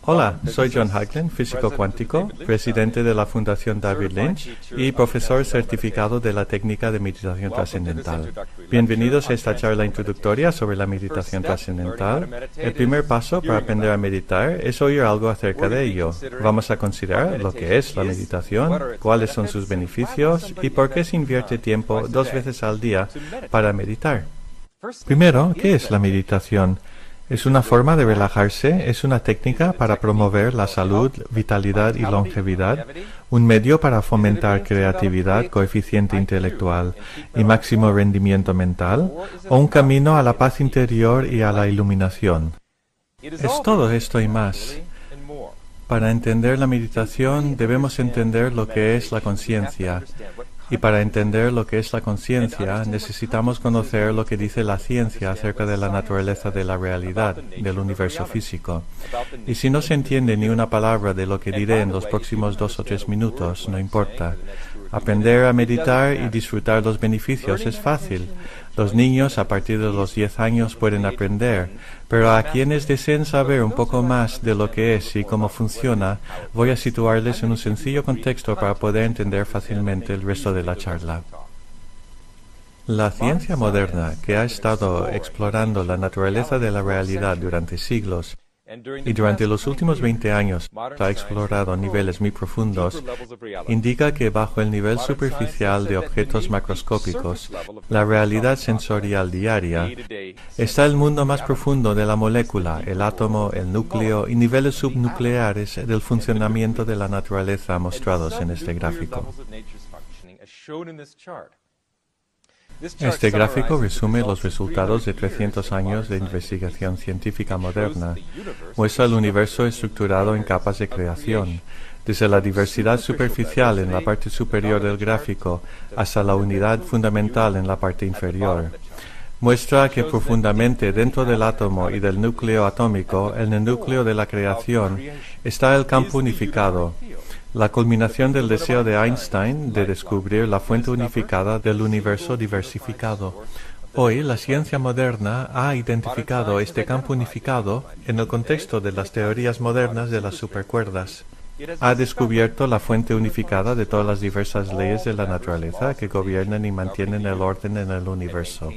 Hola, soy John Hagelin, físico cuántico, presidente de la Fundación David Lynch y profesor certificado de la técnica de meditación trascendental. Bienvenidos a esta charla introductoria sobre la meditación trascendental. El primer paso para aprender a meditar es oír algo acerca de ello. Vamos a considerar lo que es la meditación, cuáles son sus beneficios y por qué se invierte tiempo 2 veces al día para meditar. Primero, ¿qué es la meditación? Es una forma de relajarse, es una técnica para promover la salud, vitalidad y longevidad, un medio para fomentar creatividad, coeficiente intelectual y máximo rendimiento mental, o un camino a la paz interior y a la iluminación. Es todo esto y más. Para entender la meditación debemos entender lo que es la conciencia. Y para entender lo que es la conciencia, necesitamos conocer lo que dice la ciencia acerca de la naturaleza de la realidad, del universo físico. Y si no se entiende ni una palabra de lo que diré en los próximos 2 o 3 minutos, no importa. Aprender a meditar y disfrutar los beneficios es fácil. Los niños a partir de los 10 años pueden aprender, pero a quienes deseen saber un poco más de lo que es y cómo funciona, voy a situarles en un sencillo contexto para poder entender fácilmente el resto de la charla. La ciencia moderna, que ha estado explorando la naturaleza de la realidad durante siglos, y durante los últimos 20 años ha explorado niveles muy profundos, indica que bajo el nivel superficial de objetos macroscópicos, la realidad sensorial diaria, está el mundo más profundo de la molécula, el átomo, el núcleo y niveles subnucleares del funcionamiento de la naturaleza mostrados en este gráfico. Este gráfico resume los resultados de 300 años de investigación científica moderna. Muestra el universo estructurado en capas de creación, desde la diversidad superficial en la parte superior del gráfico hasta la unidad fundamental en la parte inferior. Muestra que profundamente dentro del átomo y del núcleo atómico, en el núcleo de la creación, está el campo unificado, la culminación del deseo de Einstein de descubrir la fuente unificada del universo diversificado. Hoy, la ciencia moderna ha identificado este campo unificado en el contexto de las teorías modernas de las supercuerdas. Ha descubierto la fuente unificada de todas las diversas leyes de la naturaleza que gobiernan y mantienen el orden en el universo.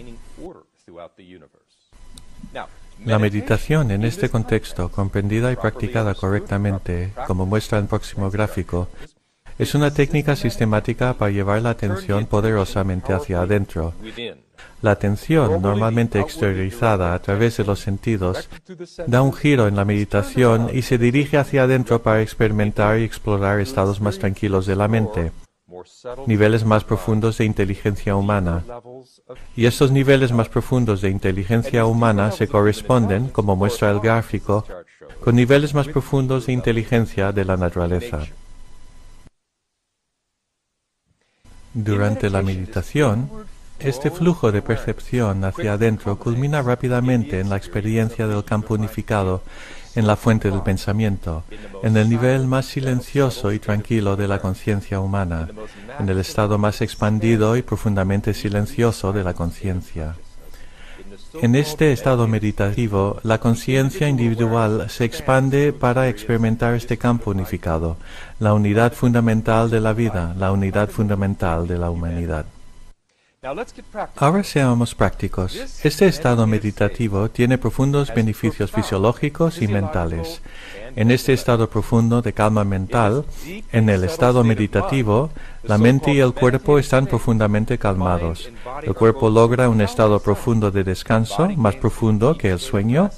La meditación en este contexto, comprendida y practicada correctamente, como muestra el próximo gráfico, es una técnica sistemática para llevar la atención poderosamente hacia adentro. La atención, normalmente exteriorizada a través de los sentidos, da un giro en la meditación y se dirige hacia adentro para experimentar y explorar estados más tranquilos de la mente, niveles más profundos de inteligencia humana. Y estos niveles más profundos de inteligencia humana se corresponden, como muestra el gráfico, con niveles más profundos de inteligencia de la naturaleza. Durante la meditación, este flujo de percepción hacia adentro culmina rápidamente en la experiencia del campo unificado en la fuente del pensamiento, en el nivel más silencioso y tranquilo de la conciencia humana, en el estado más expandido y profundamente silencioso de la conciencia. En este estado meditativo, la conciencia individual se expande para experimentar este campo unificado, la unidad fundamental de la vida, la unidad fundamental de la humanidad. Ahora seamos prácticos. Este estado meditativo tiene profundos beneficios fisiológicos y mentales. En este estado profundo de calma mental, en el estado meditativo, la mente y el cuerpo están profundamente calmados. El cuerpo logra un estado profundo de descanso, más profundo que el sueño,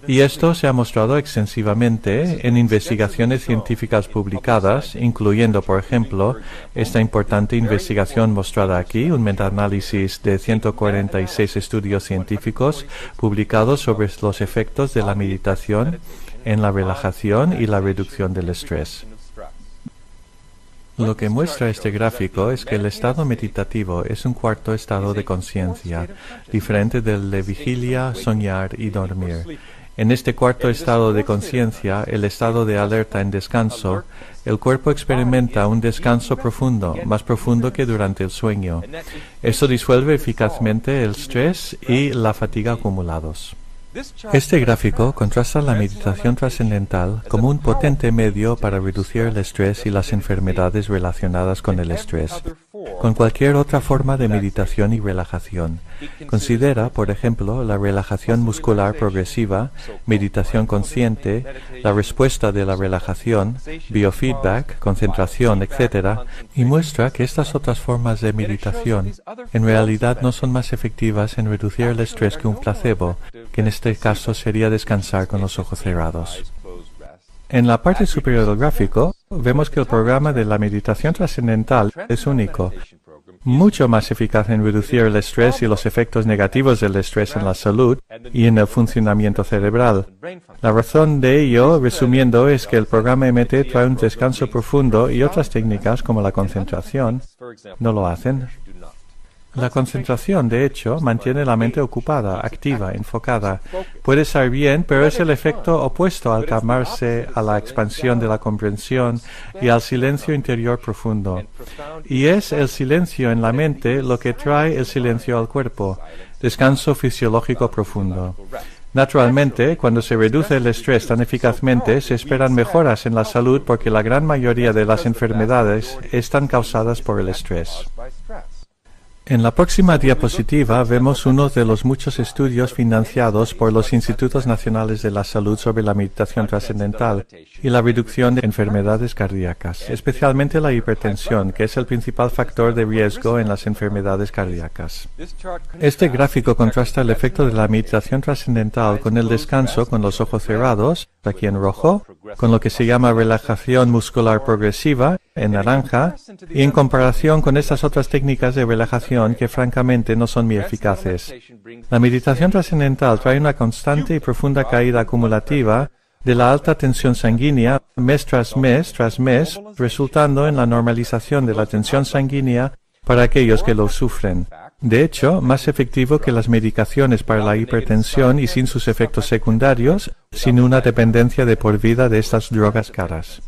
y esto se ha mostrado extensivamente en investigaciones científicas publicadas, incluyendo, por ejemplo, esta importante investigación mostrada aquí, un metaanálisis de 146 estudios científicos publicados sobre los efectos de la meditación en la relajación y la reducción del estrés. Lo que muestra este gráfico es que el estado meditativo es un cuarto estado de conciencia, diferente del de vigilia, soñar y dormir. En este cuarto estado de conciencia, el estado de alerta en descanso, el cuerpo experimenta un descanso profundo, más profundo que durante el sueño. Esto disuelve eficazmente el estrés y la fatiga acumulados. Este gráfico contrasta la meditación trascendental como un potente medio para reducir el estrés y las enfermedades relacionadas con el estrés, con cualquier otra forma de meditación y relajación. Considera, por ejemplo, la relajación muscular progresiva, meditación consciente, la respuesta de la relajación, biofeedback, concentración, etc., y muestra que estas otras formas de meditación en realidad no son más efectivas en reducir el estrés que un placebo, que en este caso sería descansar con los ojos cerrados. En la parte superior del gráfico, vemos que el programa de la meditación trascendental es único, mucho más eficaz en reducir el estrés y los efectos negativos del estrés en la salud y en el funcionamiento cerebral. La razón de ello, resumiendo, es que el programa MT trae un descanso profundo y otras técnicas como la concentración no lo hacen. La concentración, de hecho, mantiene la mente ocupada, activa, enfocada. Puede estar bien, pero es el efecto opuesto al calmarse, a la expansión de la comprensión y al silencio interior profundo. Y es el silencio en la mente lo que trae el silencio al cuerpo, descanso fisiológico profundo. Naturalmente, cuando se reduce el estrés tan eficazmente, se esperan mejoras en la salud porque la gran mayoría de las enfermedades están causadas por el estrés. En la próxima diapositiva vemos uno de los muchos estudios financiados por los Institutos Nacionales de la Salud sobre la meditación trascendental y la reducción de enfermedades cardíacas, especialmente la hipertensión, que es el principal factor de riesgo en las enfermedades cardíacas. Este gráfico contrasta el efecto de la meditación trascendental con el descanso con los ojos cerrados, aquí en rojo, con lo que se llama relajación muscular progresiva, en naranja, y en comparación con estas otras técnicas de relajación que francamente no son muy eficaces. La meditación trascendental trae una constante y profunda caída acumulativa de la alta tensión sanguínea mes, resultando en la normalización de la tensión sanguínea para aquellos que lo sufren. De hecho, más efectivo que las medicaciones para la hipertensión y sin sus efectos secundarios, sin una dependencia de por vida de estas drogas caras.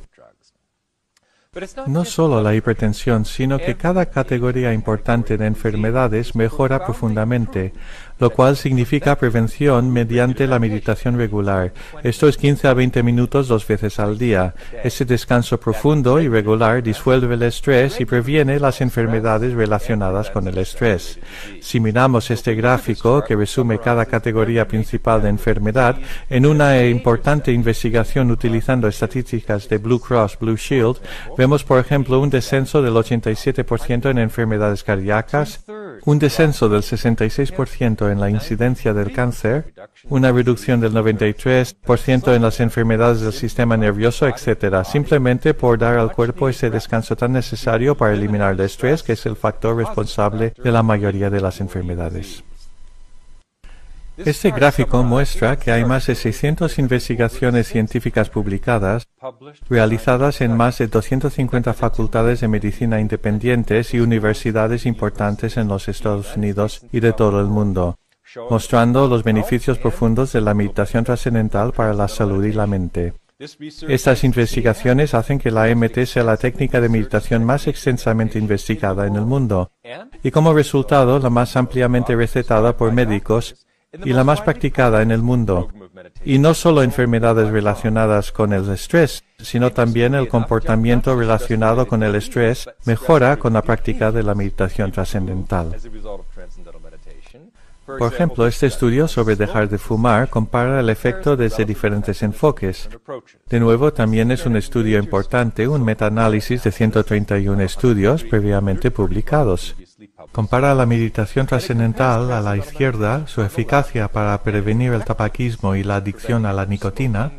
No solo la hipertensión, sino que cada categoría importante de enfermedades mejora profundamente, lo cual significa prevención mediante la meditación regular. Esto es 15 a 20 minutos 2 veces al día. Ese descanso profundo y regular disuelve el estrés y previene las enfermedades relacionadas con el estrés. Si miramos este gráfico, que resume cada categoría principal de enfermedad, en una importante investigación utilizando estadísticas de Blue Cross Blue Shield, vemos por ejemplo un descenso del 87% en enfermedades cardíacas, un descenso del 66% en la incidencia del cáncer, una reducción del 93% en las enfermedades del sistema nervioso, etc., simplemente por dar al cuerpo ese descanso tan necesario para eliminar el estrés, que es el factor responsable de la mayoría de las enfermedades. Este gráfico muestra que hay más de 600 investigaciones científicas publicadas, realizadas en más de 250 facultades de medicina independientes y universidades importantes en los Estados Unidos y de todo el mundo, mostrando los beneficios profundos de la meditación trascendental para la salud y la mente. Estas investigaciones hacen que la MT sea la técnica de meditación más extensamente investigada en el mundo, y como resultado la más ampliamente recetada por médicos y la más practicada en el mundo. Y no solo enfermedades relacionadas con el estrés, sino también el comportamiento relacionado con el estrés mejora con la práctica de la meditación trascendental. Por ejemplo, este estudio sobre dejar de fumar compara el efecto desde diferentes enfoques. De nuevo, también es un estudio importante, un metaanálisis de 131 estudios previamente publicados. Compara la meditación trascendental a la izquierda, su eficacia para prevenir el tabaquismo y la adicción a la nicotina,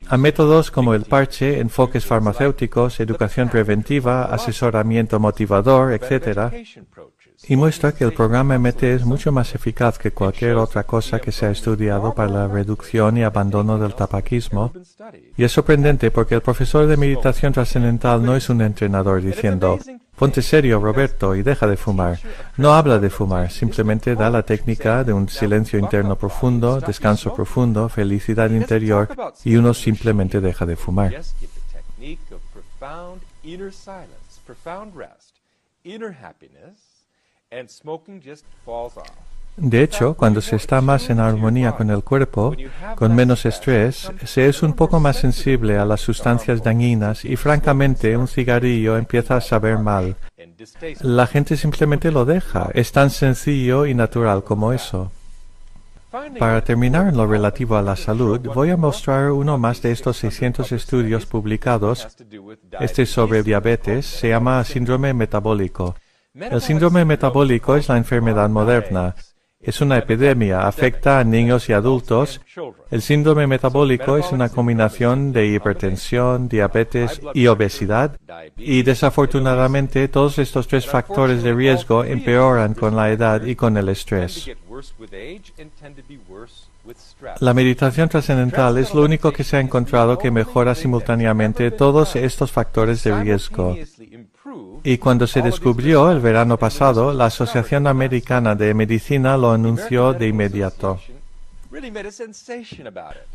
a métodos como el parche, enfoques farmacéuticos, educación preventiva, asesoramiento motivador, etc., y muestra que el programa MT es mucho más eficaz que cualquier otra cosa que se ha estudiado para la reducción y abandono del tabaquismo. Y es sorprendente porque el profesor de meditación trascendental no es un entrenador diciendo «Ponte serio, Roberto, y deja de fumar». No habla de fumar, simplemente da la técnica de un silencio interno profundo, descanso profundo, felicidad interior, y uno simplemente deja de fumar. De hecho, cuando se está más en armonía con el cuerpo, con menos estrés, se es un poco más sensible a las sustancias dañinas y francamente un cigarrillo empieza a saber mal. La gente simplemente lo deja, es tan sencillo y natural como eso. Para terminar en lo relativo a la salud, voy a mostrar uno más de estos 600 estudios publicados. Este sobre diabetes se llama síndrome metabólico. El síndrome metabólico es la enfermedad moderna. Es una epidemia, afecta a niños y adultos. El síndrome metabólico es una combinación de hipertensión, diabetes y obesidad, y desafortunadamente todos estos tres factores de riesgo empeoran con la edad y con el estrés. La meditación trascendental es lo único que se ha encontrado que mejora simultáneamente todos estos factores de riesgo. Y cuando se descubrió el verano pasado, la Asociación Americana de Medicina lo anunció de inmediato.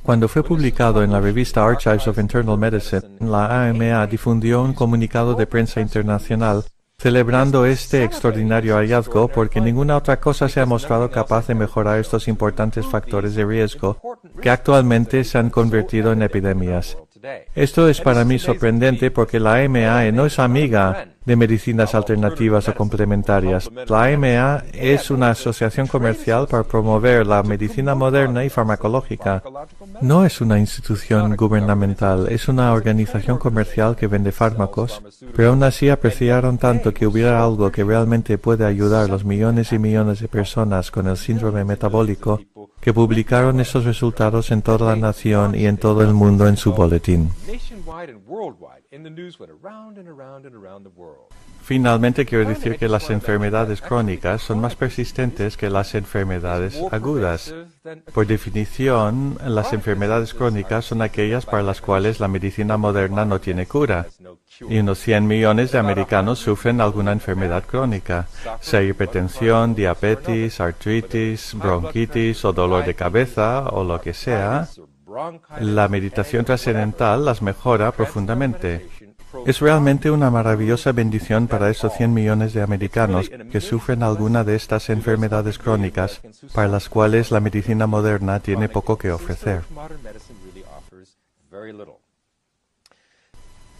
Cuando fue publicado en la revista Archives of Internal Medicine, la AMA difundió un comunicado de prensa internacional celebrando este extraordinario hallazgo porque ninguna otra cosa se ha mostrado capaz de mejorar estos importantes factores de riesgo que actualmente se han convertido en epidemias. Esto es para mí sorprendente porque la AMA no es amiga de medicinas alternativas o complementarias. La AMA es una asociación comercial para promover la medicina moderna y farmacológica. No es una institución gubernamental, es una organización comercial que vende fármacos, pero aún así apreciaron tanto que hubiera algo que realmente puede ayudar a los millones y millones de personas con el síndrome metabólico, que publicaron esos resultados en toda la nación y en todo el mundo en su boletín. Finalmente quiero decir que las enfermedades crónicas son más persistentes que las enfermedades agudas. Por definición, las enfermedades crónicas son aquellas para las cuales la medicina moderna no tiene cura. Y unos 100 millones de americanos sufren alguna enfermedad crónica, sea hipertensión, diabetes, artritis, bronquitis o dolor de cabeza o lo que sea. La meditación trascendental las mejora profundamente. Es realmente una maravillosa bendición para esos 100 millones de americanos que sufren alguna de estas enfermedades crónicas para las cuales la medicina moderna tiene poco que ofrecer.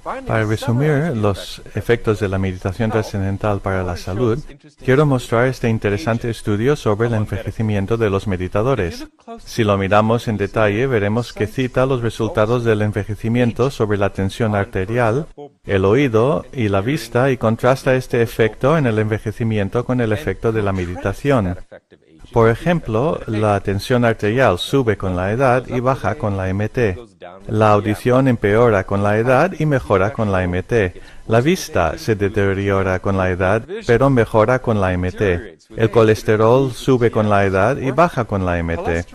Para resumir los efectos de la meditación trascendental para la salud, quiero mostrar este interesante estudio sobre el envejecimiento de los meditadores. Si lo miramos en detalle, veremos que cita los resultados del envejecimiento sobre la tensión arterial, el oído y la vista y contrasta este efecto en el envejecimiento con el efecto de la meditación. Por ejemplo, la tensión arterial sube con la edad y baja con la MT. La audición empeora con la edad y mejora con la MT. La vista se deteriora con la edad, pero mejora con la MT. El colesterol sube con la edad y baja con la MT.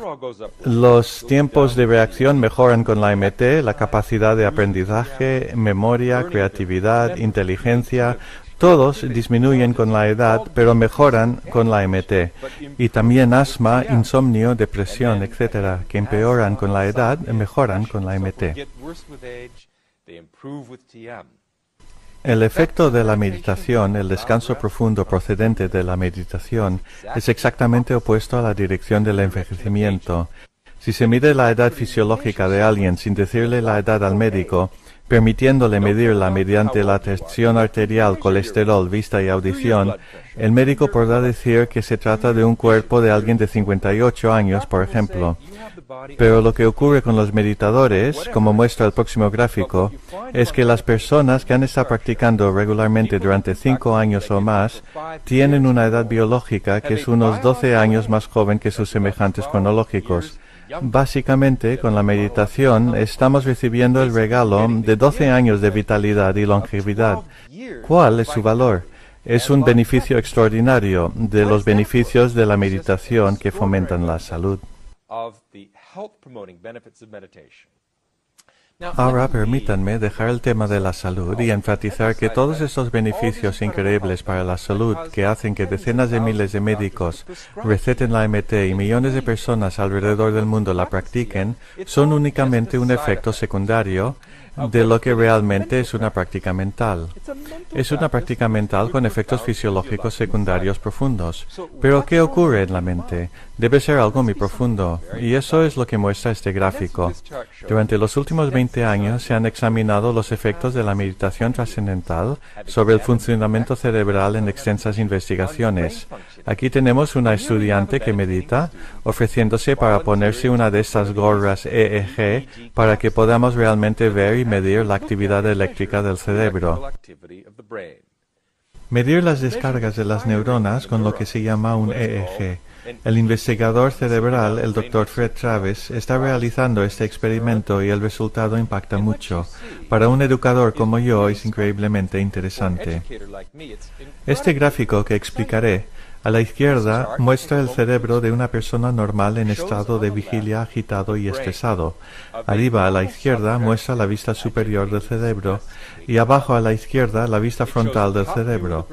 Los tiempos de reacción mejoran con la MT, la capacidad de aprendizaje, memoria, creatividad, inteligencia. Todos disminuyen con la edad, pero mejoran con la MT. Y también asma, insomnio, depresión, etc., que empeoran con la edad, mejoran con la MT. El efecto de la meditación, el descanso profundo procedente de la meditación, es exactamente opuesto a la dirección del envejecimiento. Si se mide la edad fisiológica de alguien sin decirle la edad al médico, permitiéndole medirla mediante la tensión arterial, colesterol, vista y audición, el médico podrá decir que se trata de un cuerpo de alguien de 58 años, por ejemplo. Pero lo que ocurre con los meditadores, como muestra el próximo gráfico, es que las personas que han estado practicando regularmente durante 5 años o más tienen una edad biológica que es unos 12 años más joven que sus semejantes cronológicos. Básicamente, con la meditación estamos recibiendo el regalo de 12 años de vitalidad y longevidad. ¿Cuál es su valor? Es un beneficio extraordinario de los beneficios de la meditación que fomentan la salud. Ahora permítanme dejar el tema de la salud y enfatizar que todos estos beneficios increíbles para la salud que hacen que decenas de miles de médicos receten la MT y millones de personas alrededor del mundo la practiquen son únicamente un efecto secundario de lo que realmente es una práctica mental. Es una práctica mental con efectos fisiológicos secundarios profundos. Pero ¿qué ocurre en la mente? Debe ser algo muy profundo, y eso es lo que muestra este gráfico. Durante los últimos 20 años se han examinado los efectos de la meditación trascendental sobre el funcionamiento cerebral en extensas investigaciones. Aquí tenemos una estudiante que medita, ofreciéndose para ponerse una de estas gorras EEG para que podamos realmente ver y medir la actividad eléctrica del cerebro. Medir las descargas de las neuronas con lo que se llama un EEG. El investigador cerebral, el Dr. Fred Travis, está realizando este experimento y el resultado impacta mucho. Para un educador como yo es increíblemente interesante. Este gráfico que explicaré a la izquierda muestra el cerebro de una persona normal en estado de vigilia agitado y estresado. Arriba a la izquierda muestra la vista superior del cerebro y abajo a la izquierda la vista frontal del cerebro.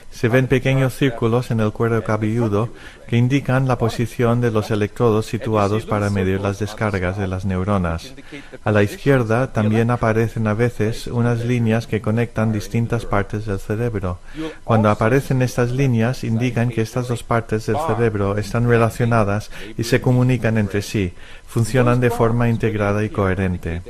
Se ven pequeños círculos en el cuero cabelludo que indican la posición de los electrodos situados para medir las descargas de las neuronas. A la izquierda también aparecen a veces unas líneas que conectan distintas partes del cerebro. Cuando aparecen estas líneas indican que estas dos partes del cerebro están relacionadas y se comunican entre sí, funcionan de forma integrada y coherente.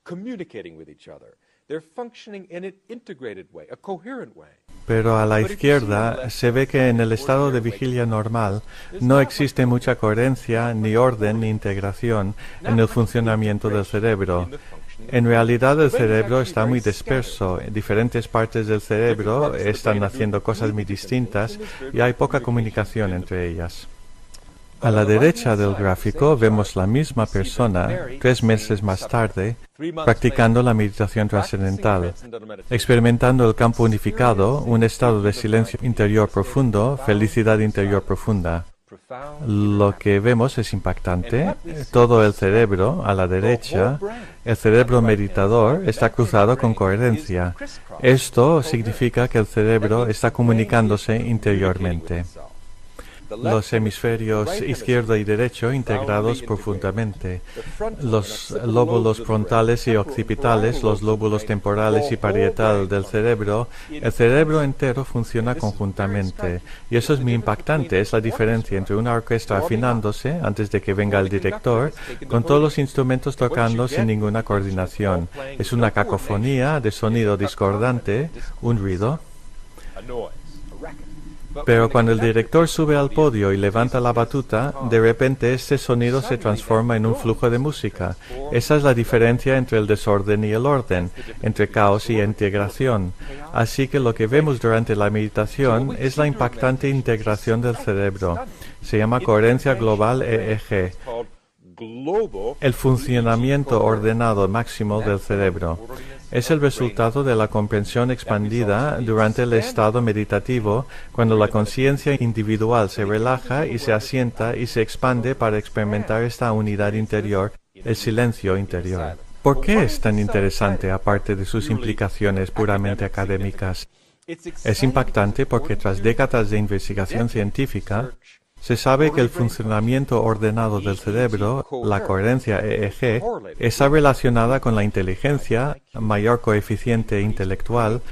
Communicating with each other. They're functioning in an integrated way, a coherent way. Pero a la izquierda se ve que en el estado de vigilia normal no existe mucha coherencia, ni orden, ni integración en el funcionamiento del cerebro. En realidad el cerebro está muy disperso, diferentes partes del cerebro están haciendo cosas muy distintas y hay poca comunicación entre ellas. A la derecha del gráfico vemos la misma persona, 3 meses más tarde, practicando la meditación trascendental, experimentando el campo unificado, un estado de silencio interior profundo, felicidad interior profunda. Lo que vemos es impactante. Todo el cerebro, a la derecha, el cerebro meditador, está cruzado con coherencia. Esto significa que el cerebro está comunicándose interiormente. Los hemisferios izquierdo y derecho integrados profundamente. Los lóbulos frontales y occipitales, los lóbulos temporales y parietal del cerebro, el cerebro entero funciona conjuntamente. Y eso es muy impactante. Es la diferencia entre una orquesta afinándose antes de que venga el director, con todos los instrumentos tocando sin ninguna coordinación. Es una cacofonía de sonido discordante, un ruido. Pero cuando el director sube al podio y levanta la batuta, de repente este sonido se transforma en un flujo de música. Esa es la diferencia entre el desorden y el orden, entre caos y integración. Así que lo que vemos durante la meditación es la impactante integración del cerebro. Se llama coherencia global EEG. El funcionamiento ordenado máximo del cerebro. Es el resultado de la comprensión expandida durante el estado meditativo, cuando la conciencia individual se relaja y se asienta y se expande para experimentar esta unidad interior, el silencio interior. ¿Por qué es tan interesante aparte de sus implicaciones puramente académicas? Es impactante porque tras décadas de investigación científica, se sabe que el funcionamiento ordenado del cerebro, la coherencia EEG, está relacionada con la inteligencia, mayor coeficiente intelectual,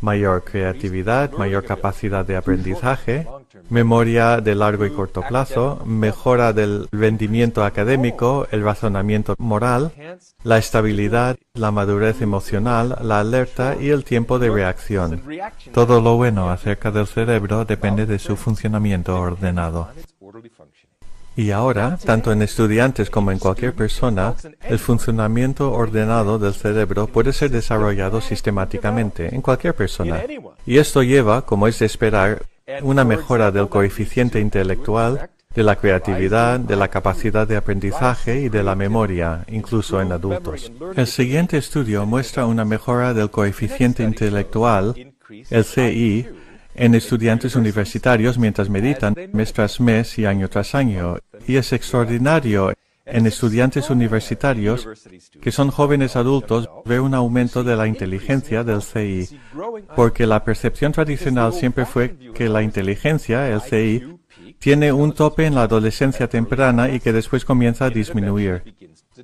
mayor creatividad, mayor capacidad de aprendizaje, memoria de largo y corto plazo, mejora del rendimiento académico, el razonamiento moral, la estabilidad, la madurez emocional, la alerta y el tiempo de reacción. Todo lo bueno acerca del cerebro depende de su funcionamiento ordenado. Y ahora, tanto en estudiantes como en cualquier persona, el funcionamiento ordenado del cerebro puede ser desarrollado sistemáticamente en cualquier persona. Y esto lleva, como es de esperar, una mejora del coeficiente intelectual, de la creatividad, de la capacidad de aprendizaje y de la memoria, incluso en adultos. El siguiente estudio muestra una mejora del coeficiente intelectual, el CI, en estudiantes universitarios mientras meditan mes tras mes y año tras año. Y es extraordinario en estudiantes universitarios que son jóvenes adultos ver un aumento de la inteligencia del CI, porque la percepción tradicional siempre fue que la inteligencia, el CI, tiene un tope en la adolescencia temprana y que después comienza a disminuir.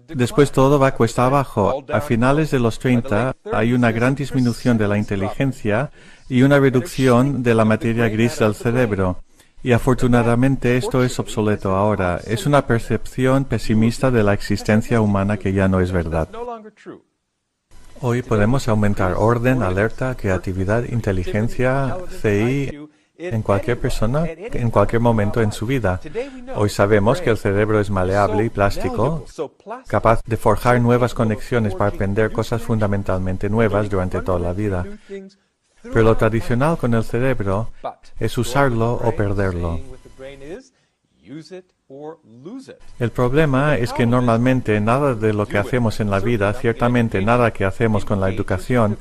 Después todo va cuesta abajo. A finales de los 30 hay una gran disminución de la inteligencia y una reducción de la materia gris del cerebro. Y afortunadamente esto es obsoleto ahora. Es una percepción pesimista de la existencia humana que ya no es verdad. Hoy podemos aumentar orden, alerta, creatividad, inteligencia, CI en cualquier persona, en cualquier momento en su vida. Hoy sabemos que el cerebro es maleable y plástico, capaz de forjar nuevas conexiones para aprender cosas fundamentalmente nuevas durante toda la vida. Pero lo tradicional con el cerebro es usarlo o perderlo. El problema es que normalmente nada de lo que hacemos en la vida, ciertamente nada que hacemos con la educación,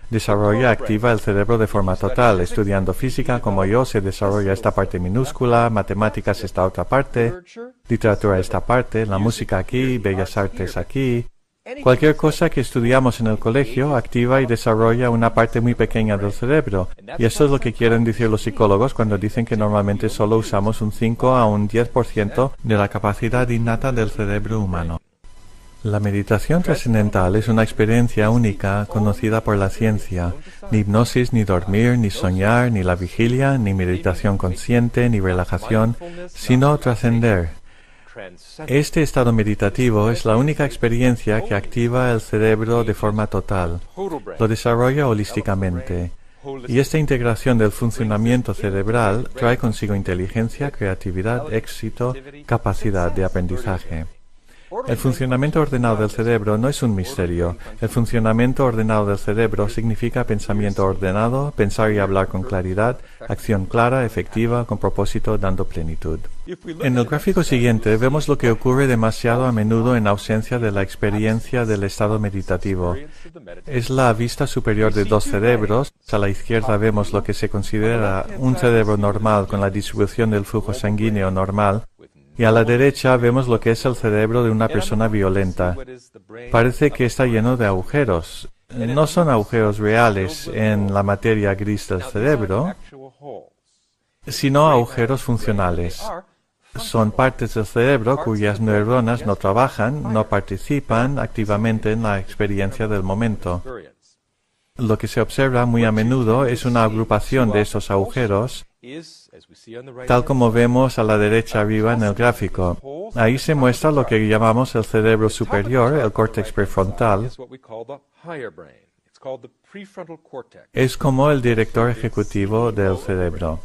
desarrolla activa el cerebro de forma total. Estudiando física, como yo, se desarrolla esta parte minúscula, matemáticas esta otra parte, literatura esta parte, la música aquí, bellas artes aquí. Cualquier cosa que estudiamos en el colegio activa y desarrolla una parte muy pequeña del cerebro, y eso es lo que quieren decir los psicólogos cuando dicen que normalmente solo usamos un 5 a un 10% de la capacidad innata del cerebro humano. La meditación trascendental es una experiencia única conocida por la ciencia. Ni hipnosis, ni dormir, ni soñar, ni la vigilia, ni meditación consciente, ni relajación, sino trascender. Este estado meditativo es la única experiencia que activa el cerebro de forma total, lo desarrolla holísticamente, y esta integración del funcionamiento cerebral trae consigo inteligencia, creatividad, éxito, capacidad de aprendizaje. El funcionamiento ordenado del cerebro no es un misterio. El funcionamiento ordenado del cerebro significa pensamiento ordenado, pensar y hablar con claridad, acción clara, efectiva, con propósito, dando plenitud. En el gráfico siguiente vemos lo que ocurre demasiado a menudo en ausencia de la experiencia del estado meditativo. Es la vista superior de dos cerebros. A la izquierda vemos lo que se considera un cerebro normal con la distribución del flujo sanguíneo normal. Y a la derecha vemos lo que es el cerebro de una persona violenta. Parece que está lleno de agujeros. No son agujeros reales en la materia gris del cerebro, sino agujeros funcionales. Son partes del cerebro cuyas neuronas no trabajan, no participan activamente en la experiencia del momento. Lo que se observa muy a menudo es una agrupación de estos agujeros, tal como vemos a la derecha arriba en el gráfico. Ahí se muestra lo que llamamos el cerebro superior, el córtex prefrontal. Es como el director ejecutivo del cerebro.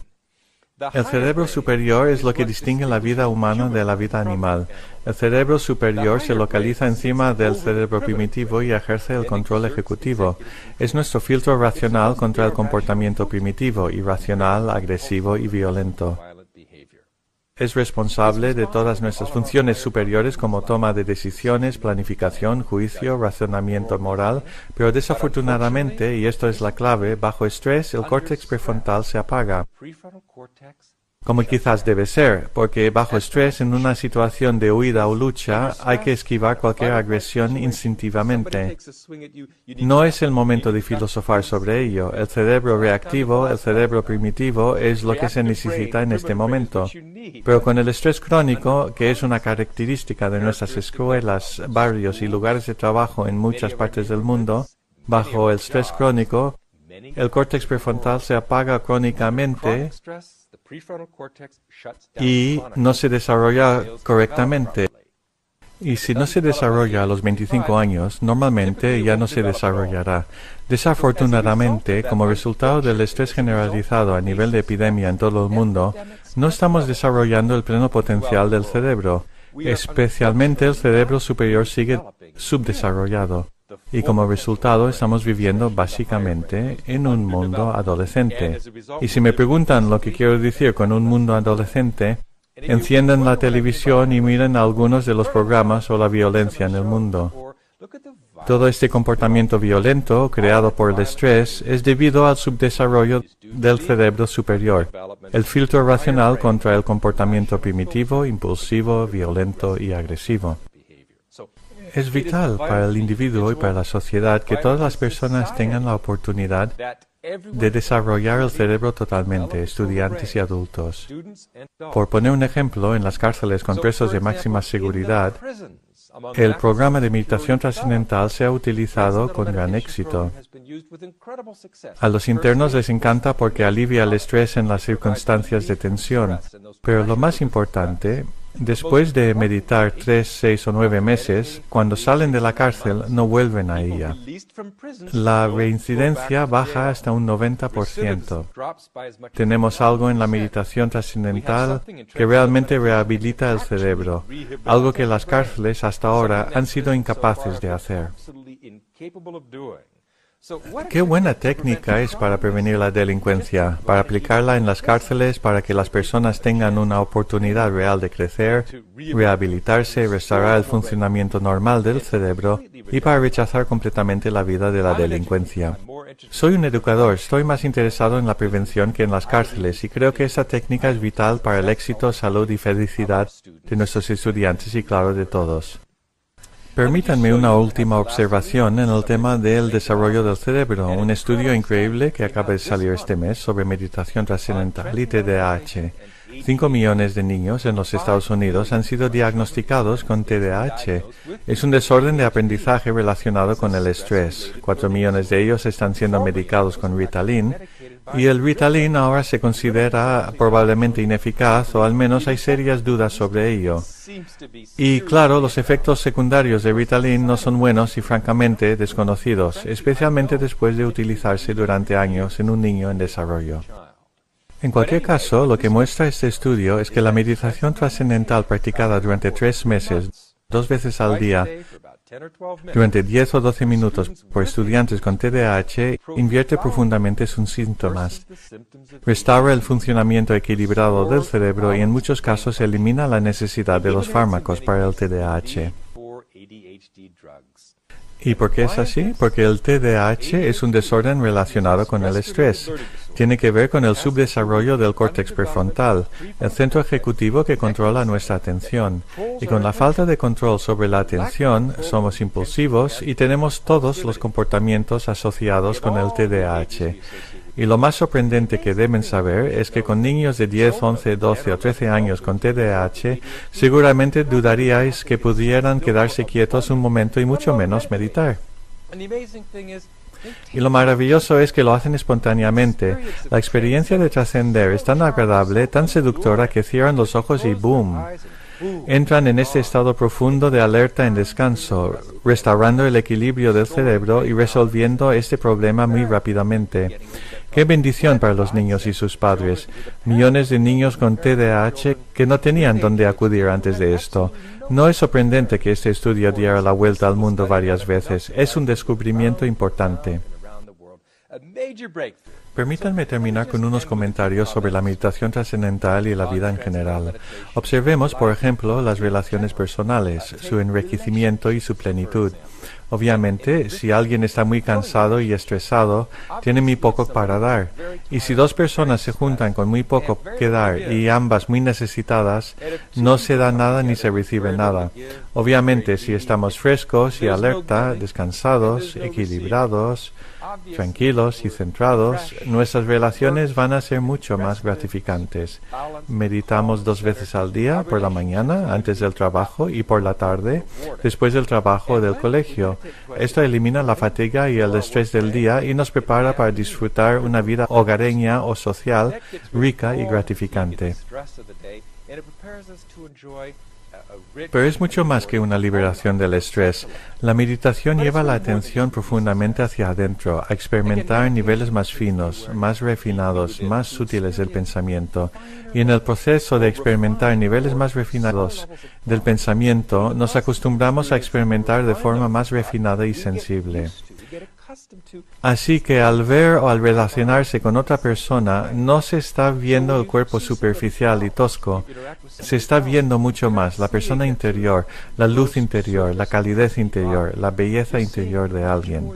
El cerebro superior es lo que distingue la vida humana de la vida animal. El cerebro superior se localiza encima del cerebro primitivo y ejerce el control ejecutivo. Es nuestro filtro racional contra el comportamiento primitivo, irracional, agresivo y violento. Es responsable de todas nuestras funciones superiores como toma de decisiones, planificación, juicio, razonamiento moral, pero desafortunadamente, y esto es la clave, bajo estrés el córtex prefrontal se apaga. Como quizás debe ser, porque bajo estrés en una situación de huida o lucha hay que esquivar cualquier agresión instintivamente. No es el momento de filosofar sobre ello. El cerebro reactivo, el cerebro primitivo, es lo que se necesita en este momento. Pero con el estrés crónico, que es una característica de nuestras escuelas, barrios y lugares de trabajo en muchas partes del mundo, bajo el estrés crónico, el córtex prefrontal se apaga crónicamente y no se desarrolla correctamente. Y si no se desarrolla a los 25 años, normalmente ya no se desarrollará. Desafortunadamente, como resultado del estrés generalizado a nivel de epidemia en todo el mundo, no estamos desarrollando el pleno potencial del cerebro. Especialmente el cerebro superior sigue subdesarrollado. Y como resultado estamos viviendo básicamente en un mundo adolescente. Y si me preguntan lo que quiero decir con un mundo adolescente, enciendan la televisión y miren algunos de los programas o la violencia en el mundo. Todo este comportamiento violento creado por el estrés es debido al subdesarrollo del cerebro superior, el filtro racional contra el comportamiento primitivo, impulsivo, violento y agresivo. Es vital para el individuo y para la sociedad que todas las personas tengan la oportunidad de desarrollar el cerebro totalmente, estudiantes y adultos. Por poner un ejemplo, en las cárceles con presos de máxima seguridad, el programa de meditación trascendental se ha utilizado con gran éxito. A los internos les encanta porque alivia el estrés en las circunstancias de tensión. Pero lo más importante, después de meditar 3, 6 o 9 meses, cuando salen de la cárcel no vuelven a ella. La reincidencia baja hasta un 90%. Tenemos algo en la meditación trascendental que realmente rehabilita el cerebro, algo que las cárceles hasta ahora han sido incapaces de hacer. Qué buena técnica es para prevenir la delincuencia, para aplicarla en las cárceles para que las personas tengan una oportunidad real de crecer, rehabilitarse, restaurar el funcionamiento normal del cerebro y para rechazar completamente la vida de la delincuencia. Soy un educador, estoy más interesado en la prevención que en las cárceles y creo que esta técnica es vital para el éxito, salud y felicidad de nuestros estudiantes y claro de todos. Permítanme una última observación en el tema del desarrollo del cerebro, un estudio increíble que acaba de salir este mes sobre meditación trascendental y TDAH. 5 millones de niños en los Estados Unidos han sido diagnosticados con TDAH. Es un desorden de aprendizaje relacionado con el estrés. 4 millones de ellos están siendo medicados con Ritalin, y el Ritalin ahora se considera probablemente ineficaz, o al menos hay serias dudas sobre ello. Y claro, los efectos secundarios de Ritalin no son buenos y francamente desconocidos, especialmente después de utilizarse durante años en un niño en desarrollo. En cualquier caso, lo que muestra este estudio es que la meditación trascendental practicada durante 3 meses, 2 veces al día, durante 10 o 12 minutos por estudiantes con TDAH, invierte profundamente sus síntomas, restaura el funcionamiento equilibrado del cerebro y en muchos casos elimina la necesidad de los fármacos para el TDAH. ¿Y por qué es así? Porque el TDAH es un desorden relacionado con el estrés. Tiene que ver con el subdesarrollo del córtex prefrontal, el centro ejecutivo que controla nuestra atención. Y con la falta de control sobre la atención, somos impulsivos y tenemos todos los comportamientos asociados con el TDAH. Y lo más sorprendente que deben saber es que con niños de 10, 11, 12 o 13 años con TDAH, seguramente dudaríais que pudieran quedarse quietos un momento y mucho menos meditar. Y lo maravilloso es que lo hacen espontáneamente. La experiencia de trascender es tan agradable, tan seductora que cierran los ojos y ¡boom! Entran en este estado profundo de alerta en descanso, restaurando el equilibrio del cerebro y resolviendo este problema muy rápidamente. ¡Qué bendición para los niños y sus padres! Millones de niños con TDAH que no tenían dónde acudir antes de esto. No es sorprendente que este estudio diera la vuelta al mundo varias veces. Es un descubrimiento importante. Permítanme terminar con unos comentarios sobre la meditación trascendental y la vida en general. Observemos, por ejemplo, las relaciones personales, su enriquecimiento y su plenitud. Obviamente, si alguien está muy cansado y estresado, tiene muy poco para dar. Y si 2 personas se juntan con muy poco que dar y ambas muy necesitadas, no se da nada ni se recibe nada. Obviamente, si estamos frescos y alerta, descansados, equilibrados, tranquilos y centrados, nuestras relaciones van a ser mucho más gratificantes. Meditamos 2 veces al día, por la mañana, antes del trabajo, y por la tarde, después del trabajo o del colegio. Esto elimina la fatiga y el estrés del día y nos prepara para disfrutar una vida hogareña o social rica y gratificante. Pero es mucho más que una liberación del estrés. La meditación lleva la atención profundamente hacia adentro, a experimentar niveles más finos, más refinados, más sutiles del pensamiento. Y en el proceso de experimentar niveles más refinados del pensamiento, nos acostumbramos a experimentar de forma más refinada y sensible. Así que al ver o al relacionarse con otra persona, no se está viendo el cuerpo superficial y tosco, se está viendo mucho más la persona interior, la luz interior, la calidez interior, la belleza interior de alguien.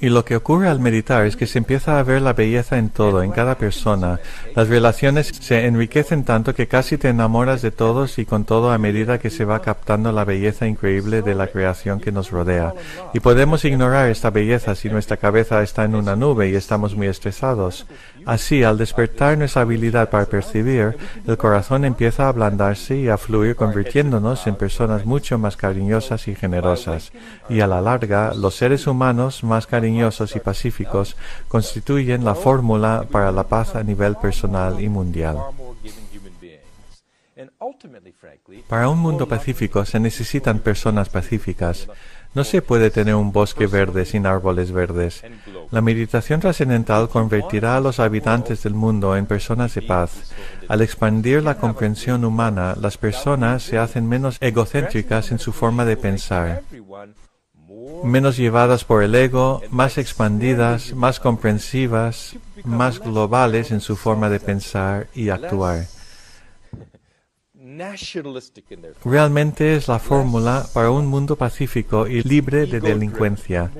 Y lo que ocurre al meditar es que se empieza a ver la belleza en todo, en cada persona. Las relaciones se enriquecen tanto que casi te enamoras de todos y con todo a medida que se va captando la belleza increíble de la creación que nos rodea. Y podemos ignorar esta belleza si nuestra cabeza está en una nube y estamos muy estresados. Así, al despertar nuestra habilidad para percibir, el corazón empieza a ablandarse y a fluir, convirtiéndonos en personas mucho más cariñosas y generosas. Y a la larga, los seres humanos más cariñosos y pacíficos constituyen la fórmula para la paz a nivel personal y mundial. Para un mundo pacífico se necesitan personas pacíficas. No se puede tener un bosque verde sin árboles verdes. La meditación trascendental convertirá a los habitantes del mundo en personas de paz. Al expandir la comprensión humana, las personas se hacen menos egocéntricas en su forma de pensar, menos llevadas por el ego, más expandidas, más comprensivas, más globales en su forma de pensar y actuar. Realmente es la fórmula para un mundo pacífico y libre de delincuencia.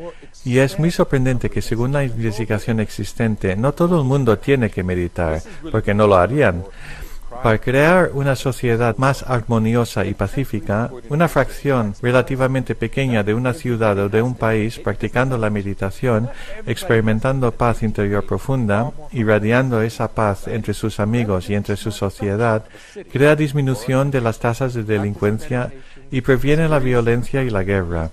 Y es muy sorprendente que, según la investigación existente, no todo el mundo tiene que meditar, porque no lo harían. Para crear una sociedad más armoniosa y pacífica, una fracción relativamente pequeña de una ciudad o de un país practicando la meditación, experimentando paz interior profunda, irradiando esa paz entre sus amigos y entre su sociedad, crea disminución de las tasas de delincuencia y previene la violencia y la guerra.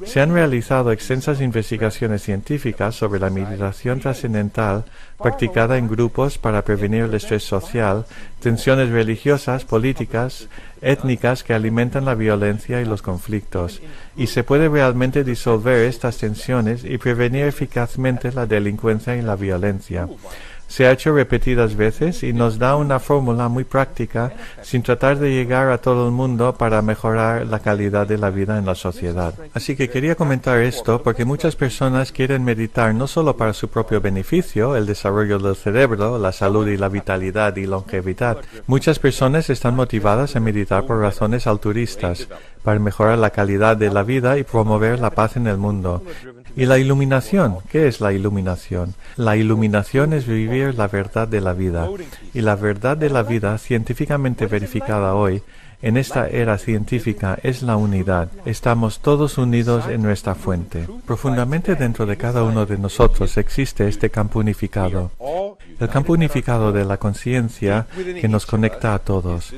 Se han realizado extensas investigaciones científicas sobre la meditación trascendental practicada en grupos para prevenir el estrés social, tensiones religiosas, políticas, étnicas que alimentan la violencia y los conflictos, y se puede realmente disolver estas tensiones y prevenir eficazmente la delincuencia y la violencia. Se ha hecho repetidas veces y nos da una fórmula muy práctica sin tratar de llegar a todo el mundo para mejorar la calidad de la vida en la sociedad. Así que quería comentar esto porque muchas personas quieren meditar no solo para su propio beneficio, el desarrollo del cerebro, la salud y la vitalidad y longevidad. Muchas personas están motivadas a meditar por razones altruistas, para mejorar la calidad de la vida y promover la paz en el mundo. ¿Y la iluminación? ¿Qué es la iluminación? La iluminación es vivir la verdad de la vida. Y la verdad de la vida, científicamente verificada hoy, en esta era científica, es la unidad. Estamos todos unidos en nuestra fuente. Profundamente dentro de cada uno de nosotros existe este campo unificado. El campo unificado de la conciencia que nos conecta a todos.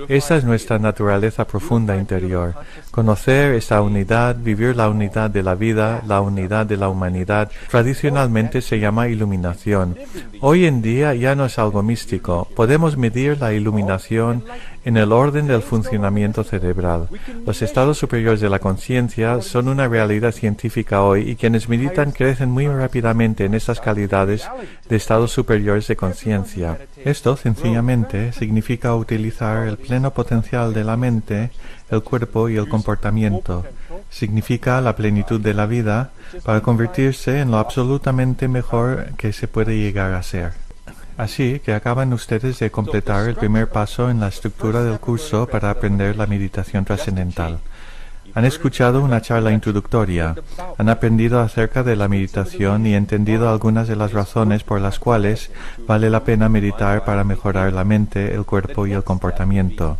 Esa es nuestra naturaleza profunda interior. Conocer esa unidad, vivir la unidad de la vida, la unidad de la humanidad, tradicionalmente se llama iluminación. Hoy en día ya no es algo místico. Podemos medir la iluminación en el orden del funcionamiento cerebral. Los estados superiores de la conciencia son una realidad científica hoy y quienes meditan crecen muy rápidamente en esas calidades de estados superiores de conciencia. Esto, sencillamente, significa utilizar el pleno potencial de la mente, el cuerpo y el comportamiento. Significa la plenitud de la vida para convertirse en lo absolutamente mejor que se puede llegar a ser. Así que acaban ustedes de completar el primer paso en la estructura del curso para aprender la meditación trascendental. Han escuchado una charla introductoria, han aprendido acerca de la meditación y entendido algunas de las razones por las cuales vale la pena meditar para mejorar la mente, el cuerpo y el comportamiento.